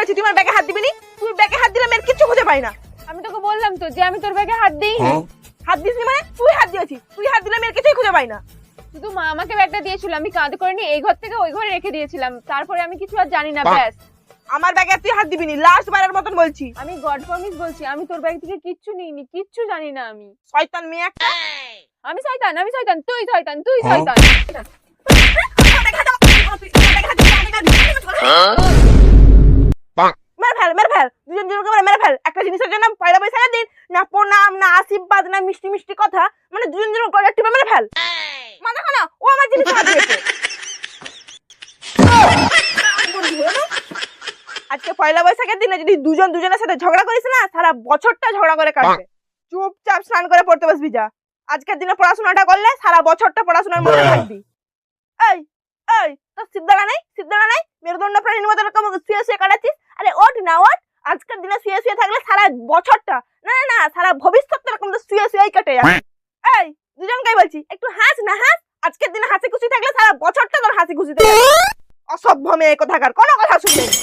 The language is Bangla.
বলেছি তুই আমার ব্যাগে হাত দিবি নি? তুই ব্যাগে হাত দিলে মেয়ের কিচ্ছু খুঁজে পাই না। আমি তোকে বললাম তো যে আমি তোর ব্যাগে হাত দিই। হাত দিসনি মানে? তুই হাত দিয়েছিস, তুই হাত দিলে মেয়ের কিছুই খুঁজে পাই না। শুধু মা আমাকে ব্যাগটা দিয়েছিল, আমি কাঁধে করে নিয়ে এই ঘর থেকে ওই ঘরে রেখে দিয়েছিলাম, তারপরে আমি কিছু আর জানি না। ব্যাস, আমার ব্যাগে তুই হাত দিবি নি, লাস্ট বারের মতন বলছি। আমি গড প্রমিস বলছি, আমি তোর ব্যাগ থেকে কিচ্ছু নিইনি, কিচ্ছু জানি না আমি। শয়তান মেয়ে একটা। আমি শয়তান, আমি শয়তান, তুই শয়তান, তুই শয়তান। মেরে ফেল দুজন দুজনকে মেরে ফেল। একটা জিনিসের জন্য পয়লা বৈশাখের দিন না প্রণাম না আশীর্বাদ না মিষ্টি মিষ্টি কথা, মানে দুজন দুজন টিপে মেরে ফেল। মাথা খানা, ও আমার জিনিস হাত দিয়েছে। আজকে পয়লা বৈশাখের দিনে যদি দুজন দুজনের সাথে ঝগড়া করিস না, সারা বছরটা ঝগড়া করে কাটবে। চুপচাপ স্নান করে পড়তে বসবি যা। আজকের দিনে পড়াশোনাটা করলে সারা বছরটা পড়াশোনার মধ্যে থাকবি। এই এই তোর সিদ্ধারা নাই মেরুদণ্ড প্রাণীর মতো এরকম শুয়ে শুয়ে কাটাচ্ছিস। আরে ওঠ না ওঠ, আজকের দিনে শুয়ে শুয়ে থাকলে সারা বছরটা না না না সারা ভবিষ্যৎটা এরকম তো শুয়ে শুয়েই কেটে যাবে। এই দুজনকেই বলছি একটু হাস না হাস, আজকের দিনে হাসি খুশি থাকলে সারা বছরটা তোর হাসি খুশি থাকবে। অসভ্য মেয়ে কোথাকার, কোনো কথা শুনবে না।